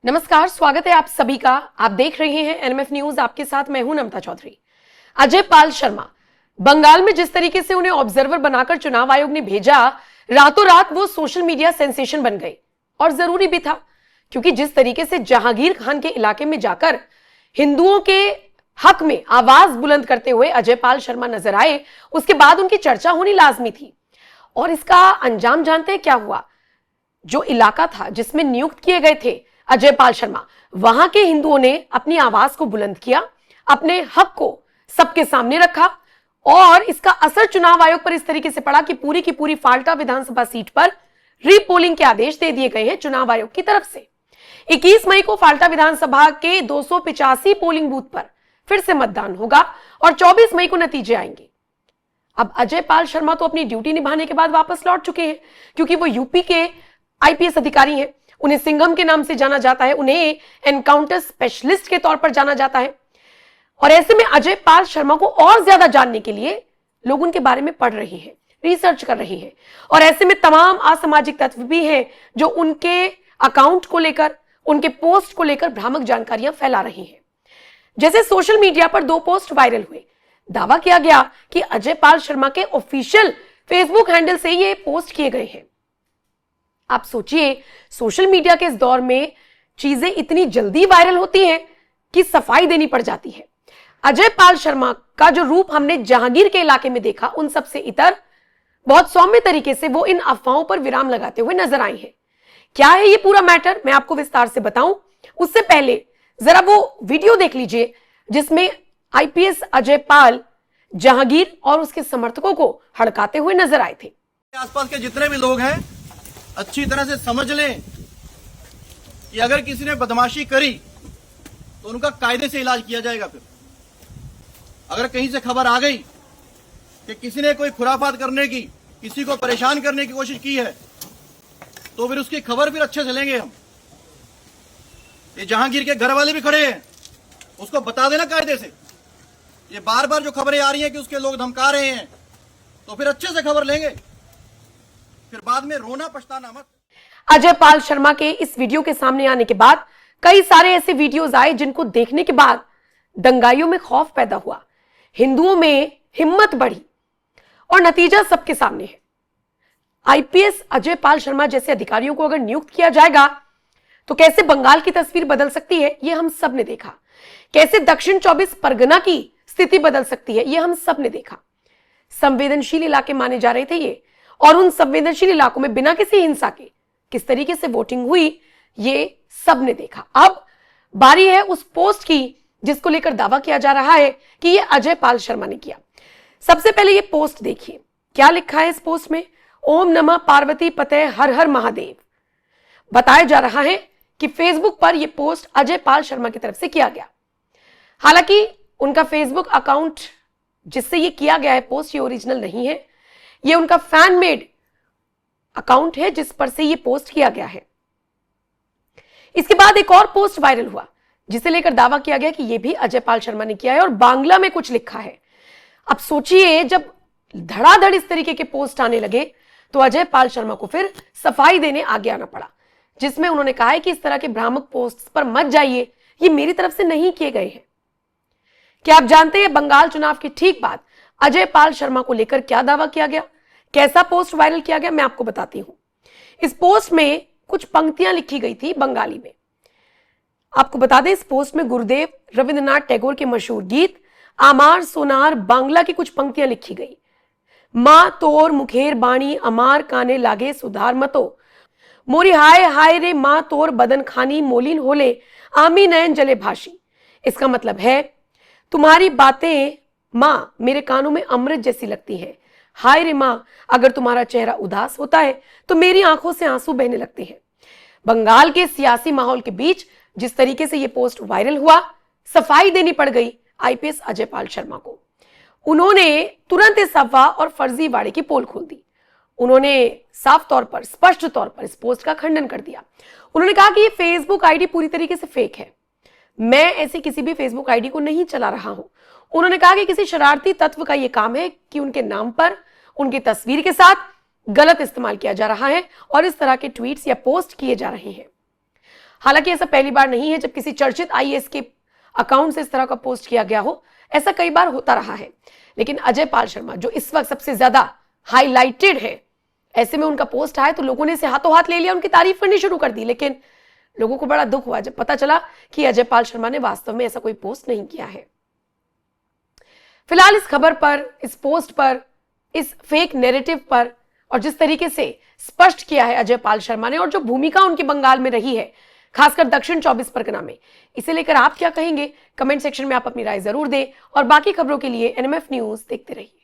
नमस्कार, स्वागत है आप सभी का। आप देख रहे हैं एनएमएफ न्यूज। आपके साथ मैं हूं नमता चौधरी। अजय पाल शर्मा बंगाल में जिस तरीके से उन्हें ऑब्जर्वर बनाकर चुनाव आयोग ने भेजा, रातों रात वो सोशल मीडिया सेंसेशन बन गए। और जरूरी भी था, क्योंकि जिस तरीके से जहांगीर खान के इलाके में जाकर हिंदुओं के हक में आवाज बुलंद करते हुए अजय पाल शर्मा नजर आए, उसके बाद उनकी चर्चा होनी लाजमी थी। और इसका अंजाम जानते हैं क्या हुआ? जो इलाका था जिसमें नियुक्त किए गए थे अजय पाल शर्मा, वहां के हिंदुओं ने अपनी आवाज को बुलंद किया, अपने हक को सबके सामने रखा। और इसका असर चुनाव आयोग पर इस तरीके से पड़ा कि पूरी की पूरी फाल्टा विधानसभा सीट पर रीपोलिंग के आदेश दे दिए गए हैं चुनाव आयोग की तरफ से। 21 मई को फाल्टा विधानसभा के 285 पोलिंग बूथ पर फिर से मतदान होगा और 24 मई को नतीजे आएंगे। अब अजय पाल शर्मा तो अपनी ड्यूटी निभाने के बाद वापस लौट चुके हैं, क्योंकि वो यूपी के आईपीएस अधिकारी हैं। उन्हें सिंघम के नाम से जाना जाता है, उन्हें एनकाउंटर स्पेशलिस्ट के तौर पर जाना जाता है। और ऐसे में अजय पाल शर्मा को और ज्यादा जानने के लिए लोग उनके बारे में पढ़ रहे हैं, रिसर्च कर रहे हैं। और ऐसे में तमाम असामाजिक तत्व भी हैं जो उनके अकाउंट को लेकर, उनके पोस्ट को लेकर भ्रामक जानकारियां फैला रही हैं। जैसे सोशल मीडिया पर 2 पोस्ट वायरल हुए। दावा किया गया कि अजय पाल शर्मा के ऑफिशियल फेसबुक हैंडल से ये पोस्ट किए गए हैं। आप सोचिए, सोशल मीडिया के इस दौर में चीजें इतनी जल्दी वायरल होती हैं कि सफाई देनी पड़ जाती है। अजय पाल शर्मा का जो रूप हमने जहांगीर के इलाके में देखा, उन सबसे इतर बहुत सौम्य तरीके से वो इन अफवाहों पर विराम लगाते हुए नजर आए हैं। क्या है ये पूरा मैटर, मैं आपको विस्तार से बताऊं। उससे पहले जरा वो वीडियो देख लीजिए जिसमें आईपीएस अजय पाल जहांगीर और उसके समर्थकों को हड़काते हुए नजर आए थे। आसपास के जितने भी लोग हैं अच्छी तरह से समझ लें कि अगर किसी ने बदमाशी करी तो उनका कायदे से इलाज किया जाएगा। फिर अगर कहीं से खबर आ गई कि किसी ने कोई खुराफात करने की, किसी को परेशान करने की कोशिश की है, तो फिर उसकी खबर फिर अच्छे से लेंगे हम। ये जहांगीर के घर वाले भी खड़े हैं, उसको बता देना कायदे से। ये बार बार जो खबरें आ रही हैं कि उसके लोग धमका रहे हैं, तो फिर अच्छे से खबर लेंगे, फिर बाद में रोना पछताना मत। अजय पाल शर्मा के इस वीडियो के सामने आने के बाद कई सारे ऐसे वीडियोस आए जिनको देखने के बाद दंगाइयों में खौफ पैदा हुआ, हिंदुओं में हिम्मत बढ़ी और नतीजा सबके सामने है। आईपीएस अजय पाल शर्मा जैसे अधिकारियों को अगर नियुक्त किया जाएगा तो कैसे बंगाल की तस्वीर बदल सकती है, यह हम सब ने देखा। कैसे दक्षिण 24 परगना की स्थिति बदल सकती है, यह हम सब ने देखा। संवेदनशील इलाके माने जा रहे थे ये, और उन संवेदनशील इलाकों में बिना किसी हिंसा के किस तरीके से वोटिंग हुई, ये सब ने देखा। अब बारी है उस पोस्ट की जिसको लेकर दावा किया जा रहा है कि ये अजय पाल शर्मा ने किया। सबसे पहले ये पोस्ट देखिए, क्या लिखा है इस पोस्ट में। ओम नमः पार्वती पते हर हर महादेव। बताया जा रहा है कि फेसबुक पर यह पोस्ट अजय पाल शर्मा की तरफ से किया गया। हालांकि उनका फेसबुक अकाउंट जिससे ये किया गया है पोस्ट, ये ओरिजिनल नहीं है। ये उनका फैन मेड अकाउंट है जिस पर से ये पोस्ट किया गया है। इसके बाद एक और पोस्ट वायरल हुआ जिसे लेकर दावा किया गया कि यह भी अजय पाल शर्मा ने किया है और बांग्ला में कुछ लिखा है। अब सोचिए, जब धड़ाधड़ इस तरीके के पोस्ट आने लगे तो अजय पाल शर्मा को फिर सफाई देने आगे आना पड़ा, जिसमें उन्होंने कहा है कि इस तरह के भ्रामक पोस्ट पर मत जाइए, ये मेरी तरफ से नहीं किए गए हैं। क्या आप जानते हैं बंगाल चुनाव के ठीक बाद अजय पाल शर्मा को लेकर क्या दावा किया गया, कैसा पोस्ट वायरल किया गया, मैं आपको बताती हूं। इस पोस्ट में कुछ पंक्तियां लिखी गई थी बंगाली में। आपको बता दें, इस पोस्ट में गुरुदेव रविंद्रनाथ टैगोर के मशहूर गीत आमार सोनार बांग्ला की कुछ पंक्तियां लिखी गई। मां तोर मुखेर बाणी अमार काने लागे सुधार मतो, मोरी हाय हाय रे मां तोर बदन खानी मोलिन होले आमी नयन जले भाषी। इसका मतलब है, तुम्हारी बातें मां मेरे कानों में अमृत जैसी लगती है। हाय रे मां, अगर तुम्हारा चेहरा उदास होता है तो मेरी आंखों से आंसू बहने लगते हैं। बंगाल के सियासी माहौल के बीच जिस तरीके से यह पोस्ट वायरल हुआ, सफाई देनी पड़ गई आईपीएस अजय पाल शर्मा को। उन्होंने तुरंत इस अफवाह और फर्जीवाड़े की पोल खोल दी। उन्होंने साफ तौर पर, स्पष्ट तौर पर इस पोस्ट का खंडन कर दिया। उन्होंने कहा कि यह फेसबुक आईडी पूरी तरीके से फेक है, मैं ऐसे किसी भी फेसबुक आईडी को नहीं चला रहा हूं। उन्होंने कहा कि किसी शरारती तत्व का यह काम है कि उनके नाम पर, उनकी तस्वीर के साथ गलत इस्तेमाल किया जा रहा है और इस तरह के ट्वीट्स या पोस्ट किए जा रहे हैं। हालांकि ऐसा पहली बार नहीं है जब किसी चर्चित आईएएस के अकाउंट से इस तरह का पोस्ट किया गया हो, ऐसा कई बार होता रहा है। लेकिन अजय पाल शर्मा जो इस वक्त सबसे ज्यादा हाईलाइटेड है, ऐसे में उनका पोस्ट आया तो लोगों ने इसे हाथों हाथ ले लिया, उनकी तारीफ करनी शुरू कर दी। लेकिन लोगों को बड़ा दुख हुआ जब पता चला कि अजय पाल शर्मा ने वास्तव में ऐसा कोई पोस्ट नहीं किया है। फिलहाल इस खबर पर, इस पोस्ट पर, इस फेक नैरेटिव पर और जिस तरीके से स्पष्ट किया है अजय पाल शर्मा ने और जो भूमिका उनकी बंगाल में रही है, खासकर दक्षिण 24 परगना में, इसे लेकर आप क्या कहेंगे? कमेंट सेक्शन में आप अपनी राय जरूर दें और बाकी खबरों के लिए एनएमएफ न्यूज देखते रहिए।